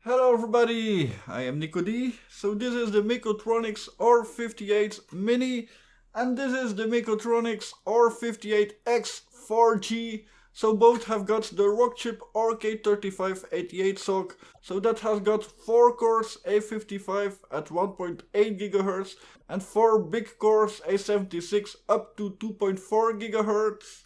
Hello everybody, I am NicoD. So this is the Mekotronics R58-Mini and this is the Mekotronics R58X-4G. So both have got the Rockchip RK3588 SoC. So that has got 4 cores A55 at 1.8 GHz and 4 big cores A76 up to 2.4 GHz.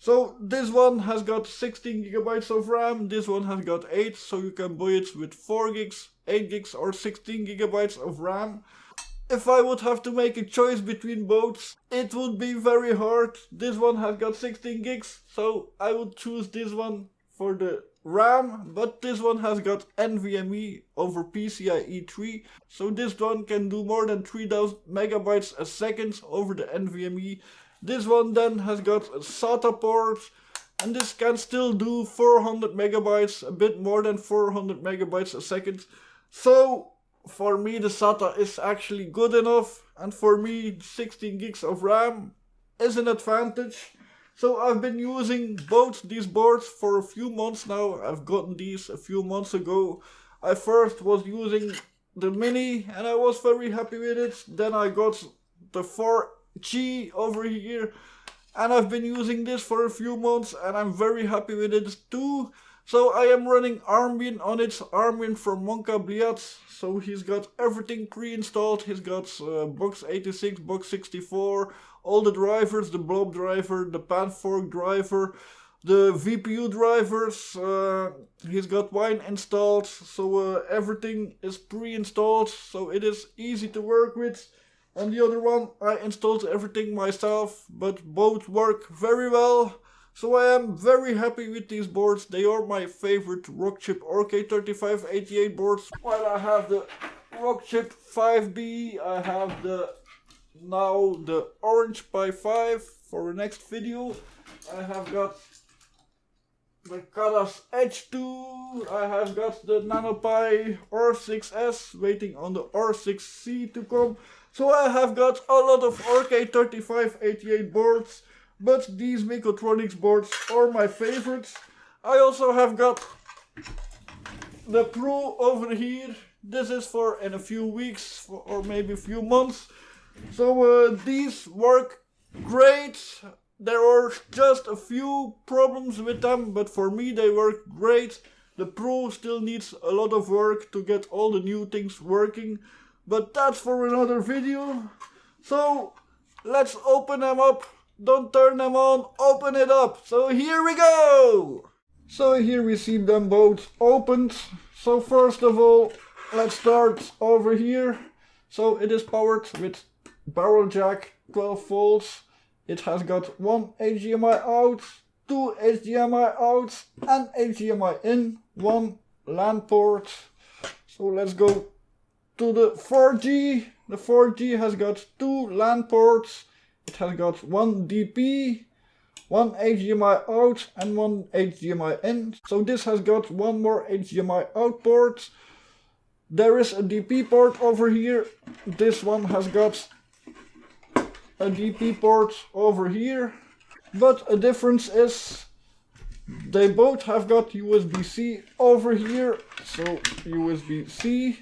So this one has got 16 GB of RAM, this one has got 8, so you can buy it with 4 gigs, 8 gigs or 16 GB of RAM. If I would have to make a choice between both, it would be very hard. This one has got 16 gigs, so I would choose this one for the RAM, but this one has got NVMe over PCIe 3, so this one can do more than 3000 megabytes a second over the NVMe. This one then has got a SATA port and this can still do 400 megabytes, a bit more than 400 megabytes a second. So for me the SATA is actually good enough, and for me 16 gigs of RAM is an advantage. So I've been using both these boards for a few months now. I've gotten these a few months ago. I first was using the Mini and I was very happy with it. Then I got the 4G over here and I've been using this for a few months and I'm very happy with it too. So I am running Armbian on it, Armbian from MonkaBlyat. So he's got everything pre-installed. He's got box 86, box 64, all the drivers, the blob driver, the pan fork driver, the VPU drivers. He's got Wine installed, so everything is pre-installed, so it is easy to work with. On the other one I installed everything myself, but both work very well. So I am very happy with these boards. They are my favorite Rockchip RK3588 boards. While I have the Rockchip 5B, I have now the Orange Pi 5 for the next video. I have got the Kada's Edge 2, I have got the NanoPi R6S waiting on the R6C to come. So I have got a lot of RK3588 boards, but these Mekotronics boards are my favorites. I also have got the Pro over here. This is for in a few weeks or maybe a few months. So these work great. There are just a few problems with them, but for me they work great. The Pro still needs a lot of work to get all the new things working, but that's for another video. So let's open them up. Don't turn them on, open it up. So here we go. So here we see them both opened. So first of all, let's start over here. So it is powered with barrel jack 12 volts. It has got one HDMI out, two HDMI outs and HDMI in, one LAN port. So let's go to the 4G. The 4G has got two LAN ports. It has got one DP, one HDMI out and one HDMI in. So this has got one more HDMI out port. There is a DP port over here. This one has got a DP port over here. But a difference is they both have got USB-C over here. So USB-C.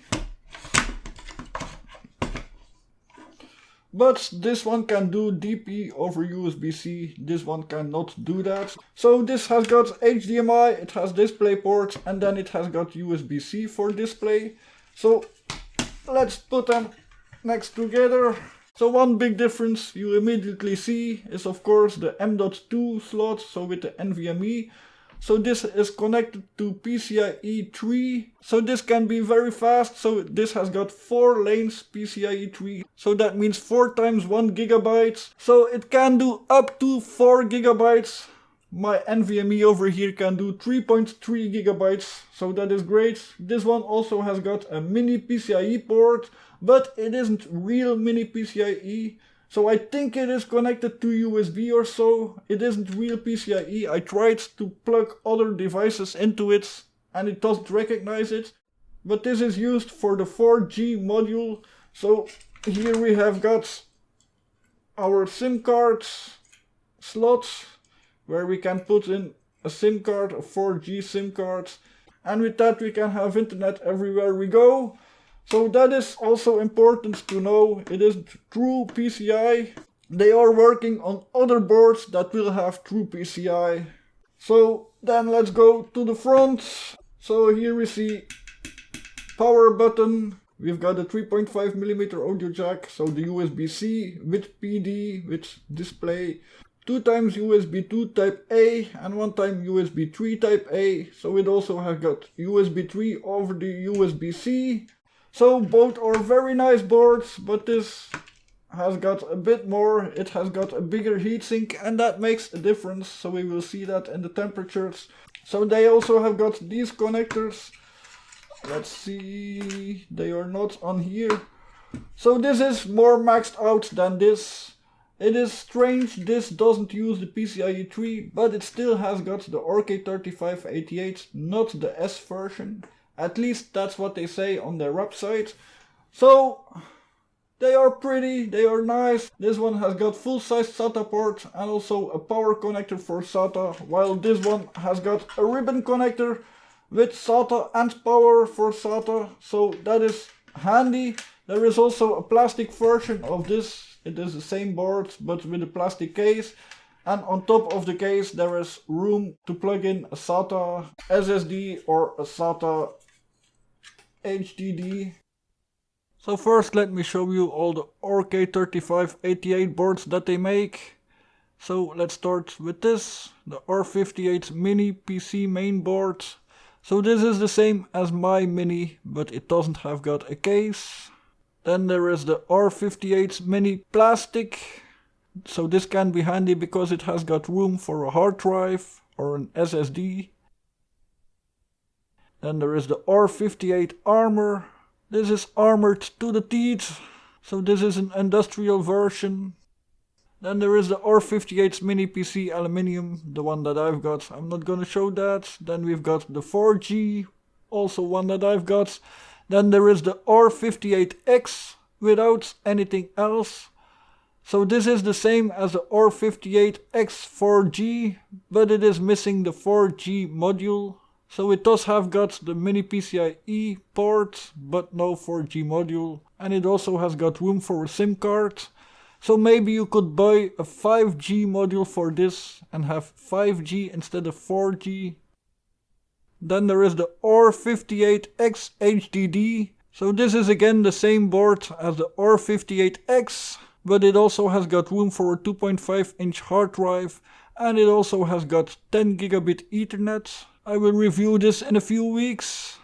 But this one can do DP over USB-C, this one cannot do that. So this has got HDMI, it has display ports, and then it has got USB-C for display. So let's put them next together. So one big difference you immediately see is of course the M.2 slot, so with the NVMe. So this is connected to PCIe 3, so this can be very fast. So this has got 4 lanes PCIe 3, so that means 4 times 1 gigabyte. So it can do up to 4 gigabytes. My NVMe over here can do 3.3 gigabytes, so that is great. This one also has got a mini PCIe port, but it isn't real mini PCIe. So I think it is connected to USB or so. It isn't real PCIe. I tried to plug other devices into it and it doesn't recognize it. But this is used for the 4G module. So here we have got our SIM card slots where we can put in a SIM card, a 4G SIM card. and with that we can have internet everywhere we go. So that is also important to know. It is true PCI. They are working on other boards that will have true PCI. So then let's go to the front. So here we see power button. We've got a 3.5mm audio jack, so the USB-C with PD, with display. 2 times USB 2 type A and 1 time USB 3 type A. So it also has got USB 3 over the USB-C. So both are very nice boards, but this has got a bit more. It has got a bigger heatsink, and that makes a difference. So we will see that in the temperatures. So they also have got these connectors. Let's see, they are not on here. So this is more maxed out than this. It is strange this doesn't use the PCIe 3, but it still has got the RK3588, not the S version. At least that's what they say on their website. So they are pretty, they are nice. This one has got full-size SATA port and also a power connector for SATA, while this one has got a ribbon connector with SATA and power for SATA, so that is handy. There is also a plastic version of this. It is the same board but with a plastic case, and on top of the case there is room to plug in a SATA SSD or a SATA HDD. So first let me show you all the RK3588 boards that they make. So let's start with this, the R58-Mini PC main board. So this is the same as my Mini, but it doesn't have got a case. Then there is the R58-Mini plastic. So this can be handy because it has got room for a hard drive or an SSD. Then there is the R58 Armor. This is armored to the teeth. So this is an industrial version. Then there is the R58 Mini PC Aluminium, the one that I've got. I'm not gonna show that. Then we've got the 4G, also one that I've got. Then there is the R58X without anything else. So this is the same as the R58X-4G, but it is missing the 4G module. So it does have got the mini PCIe port, but no 4G module. And it also has got room for a SIM card. So maybe you could buy a 5G module for this and have 5G instead of 4G. Then there is the R58X HDD. So this is again the same board as the R58X, but it also has got room for a 2.5-inch hard drive, and it also has got 10 gigabit Ethernet. I will review this in a few weeks.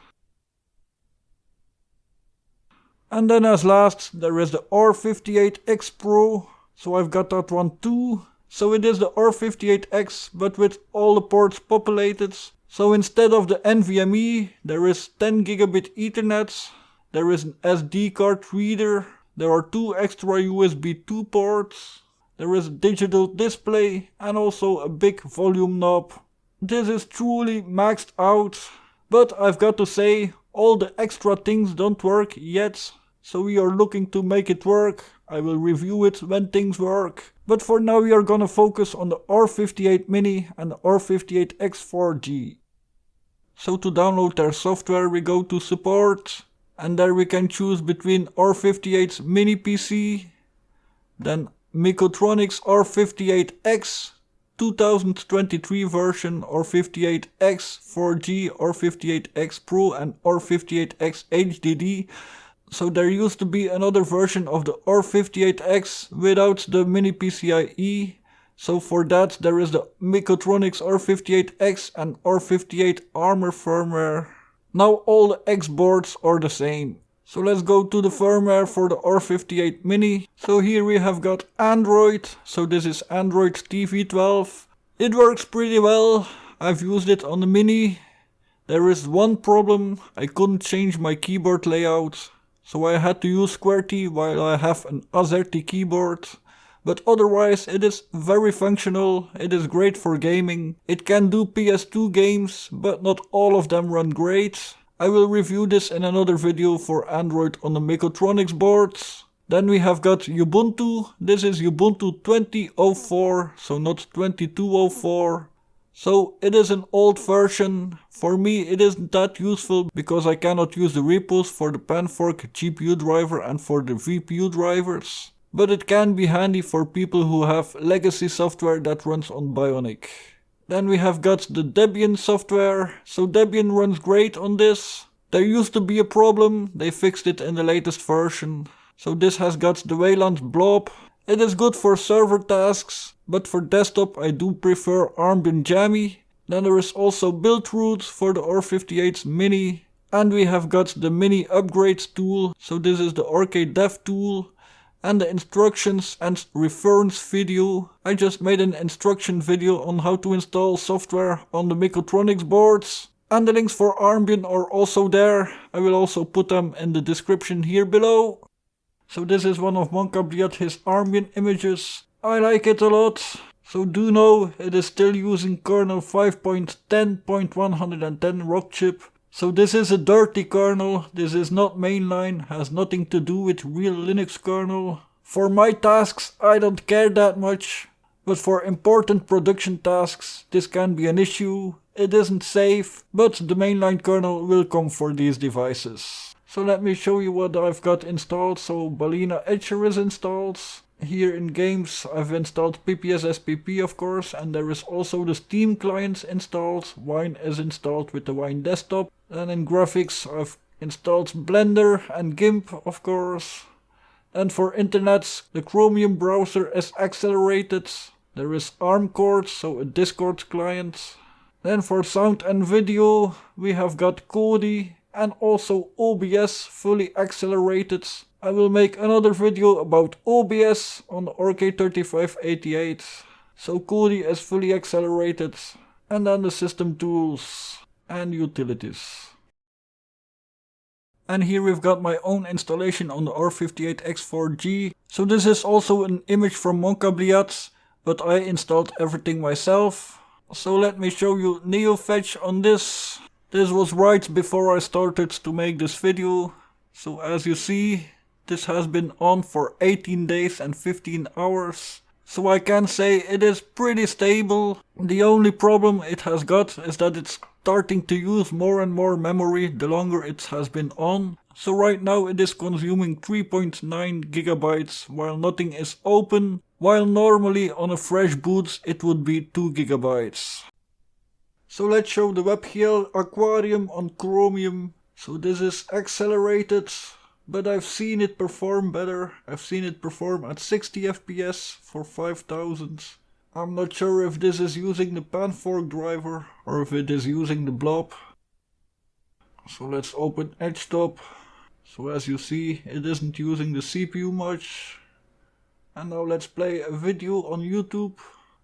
And then as last, there is the R58X Pro. So I've got that one too. So it is the R58X, but with all the ports populated. So instead of the NVMe, there is 10 gigabit Ethernet. There is an SD card reader. There are 2 extra USB 2 ports. There is a digital display and also a big volume knob. This is truly maxed out. But I've got to say, all the extra things don't work yet, so we are looking to make it work. I will review it when things work. But for now we are gonna focus on the R58-Mini and the R58X-4G. So to download their software we go to support, and there we can choose between R58's Mini PC, then Mekotronics R58X, 2023 version R58X-4G, R58X Pro and R58X HDD. So there used to be another version of the R58X without the mini PCIe. So for that there is the Mekotronics R58X and R58 Armor firmware. Now all the X boards are the same. So let's go to the firmware for the R58 Mini. So here we have got Android. So this is Android TV12. It works pretty well. I've used it on the Mini. There is one problem. I couldn't change my keyboard layout. So I had to use QWERTY while I have an AZERTY keyboard. But otherwise it is very functional. It is great for gaming. It can do PS2 games, but not all of them run great. I will review this in another video for Android on the Mekotronics boards. Then we have got Ubuntu. This is Ubuntu 20.04, so not 22.04. So it is an old version. For me it isn't that useful because I cannot use the repos for the Panfork GPU driver and for the VPU drivers. But it can be handy for people who have legacy software that runs on Bionic. Then we have got the Debian software. So Debian runs great on this. There used to be a problem, they fixed it in the latest version. So this has got the Wayland blob. It is good for server tasks, but for desktop I do prefer Armbian Jammy. Then there is also build root for the R58-Mini. And we have got the mini upgrades tool. So this is the RKDevTool. And the instructions and reference video. I just made an instruction video on how to install software on the Mekotronics boards. And the links for Armbian are also there. I will also put them in the description here below. So this is one of MonkaBlyat, his Armbian images. I like it a lot. So do know it is still using kernel 5.10.110 Rockchip. So this is a dirty kernel. This is not mainline, has nothing to do with real Linux kernel. For my tasks I don't care that much. But for important production tasks this can be an issue. It isn't safe, but the mainline kernel will come for these devices. So let me show you what I've got installed. So Balena Etcher is installed. Here in games I've installed PPS SPP of course, and there is also the Steam clients installed. Wine is installed with the Wine desktop. And in graphics I've installed Blender and GIMP of course. And for internet the Chromium browser is accelerated. There is ARM-Cord, so a Discord client. Then for sound and video we have got NicoD and also OBS fully accelerated. I will make another video about OBS on the RK3588. So NicoD is fully accelerated. And then the system tools and utilities. And here we've got my own installation on the R58X-4G. So this is also an image from MonkaBlyat, but I installed everything myself. So let me show you NeoFetch on this. This was right before I started to make this video. So as you see, this has been on for 18 days and 15 hours. So I can say it is pretty stable. The only problem it has got is that it's starting to use more and more memory the longer it has been on. So right now it is consuming 3.9 gigabytes while nothing is open, while normally on a fresh boot it would be 2 gigabytes. So let's show the WebGL Aquarium on Chromium. So this is accelerated, but I've seen it perform better. I've seen it perform at 60 FPS for 5000. I'm not sure if this is using the Panfork driver or if it is using the blob. So let's open EdgeTop. So as you see, it isn't using the CPU much. And now let's play a video on YouTube.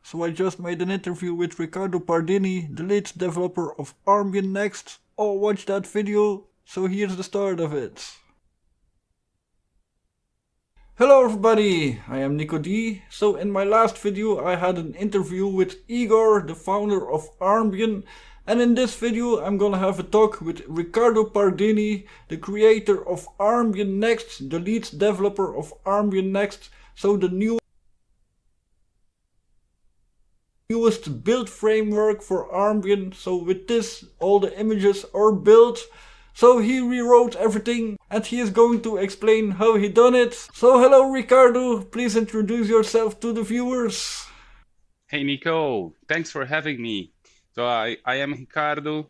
So I just made an interview with Riccardo Pardini, the lead developer of Armbian Next. Oh, watch that video. So here's the start of it. Hello everybody, I am NicoD. So in my last video I had an interview with Igor, the founder of Armbian. And in this video I'm gonna have a talk with Riccardo Pardini, the creator of Armbian Next, the lead developer of Armbian Next. So the newest build framework for Armbian. So with this all the images are built. So he rewrote everything and he is going to explain how he done it. So hello Riccardo, please introduce yourself to the viewers. Hey Nico, thanks for having me. So I am Riccardo.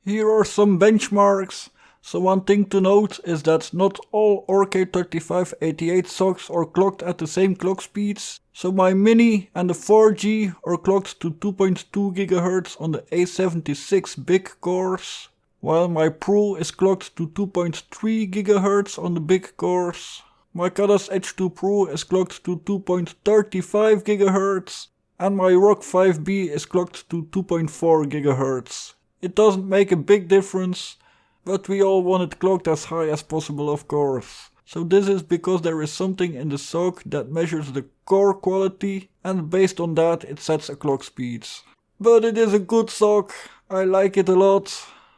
Here are some benchmarks. So one thing to note is that not all RK3588 socks are clocked at the same clock speeds. So my Mini and the 4G are clocked to 2.2 GHz on the A76 big cores, while my Pro is clocked to 2.3 GHz on the big cores. My Kadas H2 Pro is clocked to 2.35 GHz, and my Rock 5B is clocked to 2.4 GHz. It doesn't make a big difference, but we all want it clocked as high as possible of course. So this is because there is something in the SOC that measures the core quality and based on that it sets a clock speed. But it is a good SOC, I like it a lot.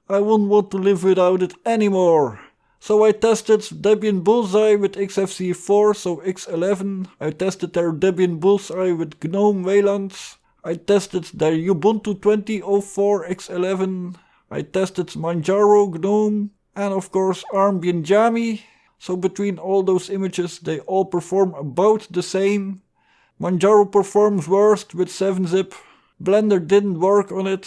I wouldn't want to live without it anymore. So I tested Debian Bullseye with XFCE4, so X11. I tested their Debian Bullseye with GNOME Wayland. I tested their Ubuntu 20.04 X11. I tested Manjaro GNOME and of course Armbian Jammy. So between all those images they all perform about the same. Manjaro performs worst with 7-zip. Blender didn't work on it.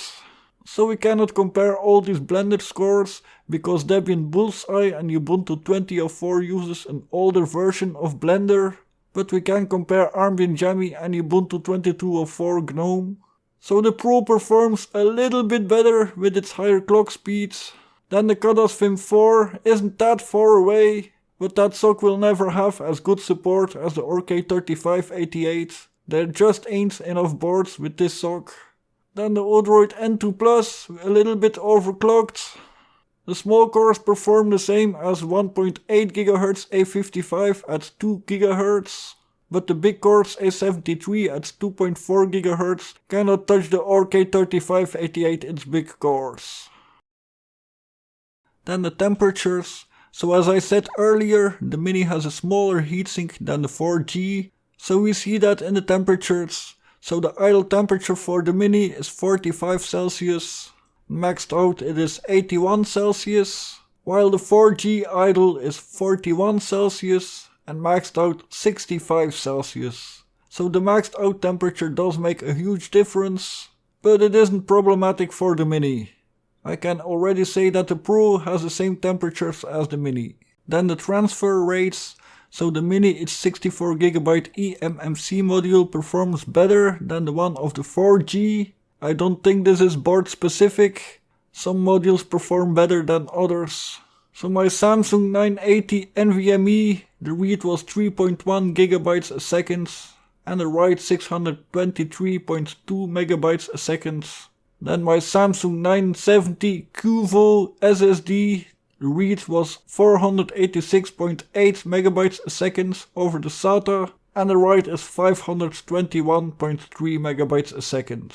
So we cannot compare all these Blender scores because Debian Bullseye and Ubuntu 20.04 uses an older version of Blender. But we can compare Armbian Jammy and Ubuntu 22.04 GNOME. So the Pro performs a little bit better with its higher clock speeds. Then the Kadas Vim 4 isn't that far away, but that SoC will never have as good support as the RK3588. There just ain't enough boards with this SoC. Then the Odroid N2 Plus, a little bit overclocked. The small cores perform the same as 1.8 GHz A55 at 2 GHz. But the big cores A73 at 2.4 GHz cannot touch the RK3588 its big cores. Then the temperatures. So as I said earlier, the Mini has a smaller heatsink than the 4G. So we see that in the temperatures. So the idle temperature for the Mini is 45 Celsius. Maxed out it is 81 Celsius. While the 4G idle is 41 Celsius. And maxed out 65 Celsius. So the maxed out temperature does make a huge difference, but it isn't problematic for the Mini. I can already say that the Pro has the same temperatures as the Mini. Then the transfer rates. So the Mini its 64GB eMMC module performs better than the one of the 4G. I don't think this is board specific. Some modules perform better than others. So my Samsung 980 NVMe, the read was 3.1 GB a second and the write 623.2 MB a second. Then my Samsung 970 QVO SSD, the read was 486.8 MB a second over the SATA and the write is 521.3 MB a second.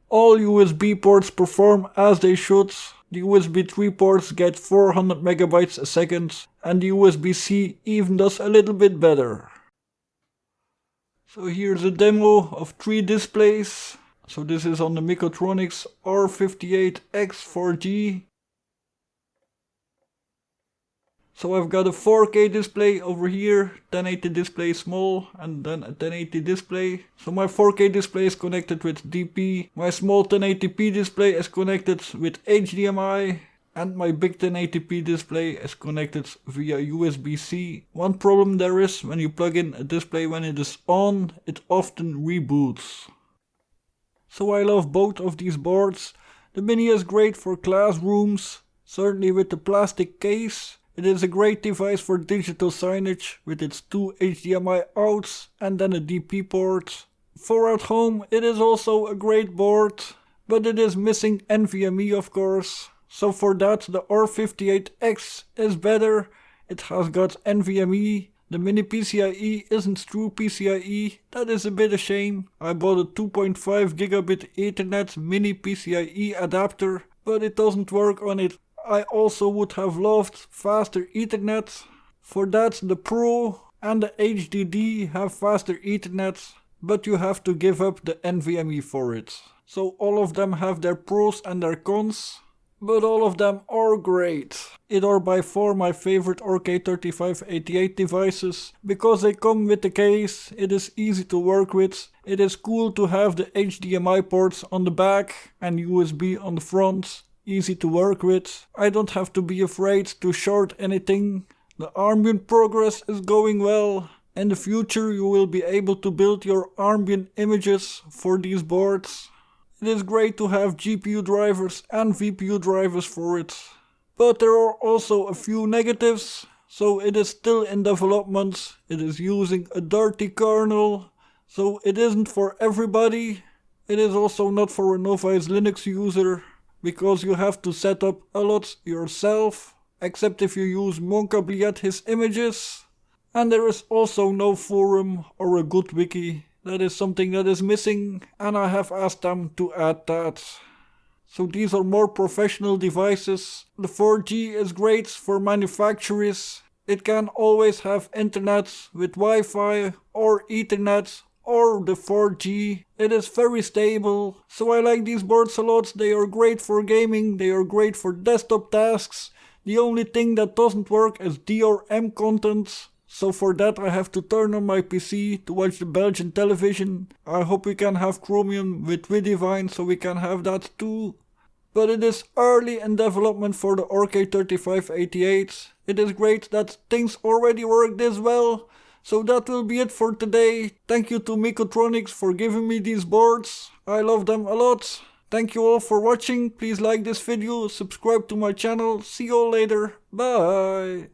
All USB ports perform as they should. The USB 3 ports get 400 MB a second and the USB-C even does a little bit better. So here's a demo of 3 displays. So this is on the Mekotronics R58X-4G. So I've got a 4K display over here, 1080 display small and then a 1080 display. So my 4K display is connected with DP, my small 1080p display is connected with HDMI and my big 1080p display is connected via USB-C. One problem there is when you plug in a display when it is on, it often reboots. So I love both of these boards. The Mini is great for classrooms, certainly with the plastic case. It is a great device for digital signage with its 2 HDMI outs and then a DP port. For at home it is also a great board, but it is missing NVMe of course. So for that the R58X is better. It has got NVMe. The Mini PCIe isn't true PCIe. That is a bit a shame. I bought a 2.5 gigabit Ethernet Mini PCIe adapter, but it doesn't work on it. I also would have loved faster Ethernet. For that the Pro and the HDD have faster Ethernet, but you have to give up the NVMe for it. So all of them have their pros and their cons, but all of them are great. It are by far my favorite RK3588 devices, because they come with the case, it is easy to work with, it is cool to have the HDMI ports on the back and USB on the front. Easy to work with. I don't have to be afraid to short anything. The Armbian progress is going well. In the future you will be able to build your Armbian images for these boards. It is great to have GPU drivers and VPU drivers for it. But there are also a few negatives. So it is still in development. It is using a dirty kernel. So it isn't for everybody. It is also not for a novice Linux user, because you have to set up a lot yourself, except if you use MonkaBlyat his images. And there is also no forum or a good wiki. That is something that is missing and I have asked them to add that. so these are more professional devices. The 4G is great for manufacturers. It can always have internet with Wi-Fi or Ethernet or the 4G. It is very stable, so I like these boards a lot. They are great for gaming, they are great for desktop tasks. The only thing that doesn't work is DRM content. So for that I have to turn on my PC to watch the Belgian television. I hope we can have Chromium with Widivine so we can have that too. But it is early in development for the RK3588. It is great that things already work this well. So that will be it for today. Thank you to Mekotronics for giving me these boards. I love them a lot. Thank you all for watching. Please like this video, subscribe to my channel. See you all later. Bye.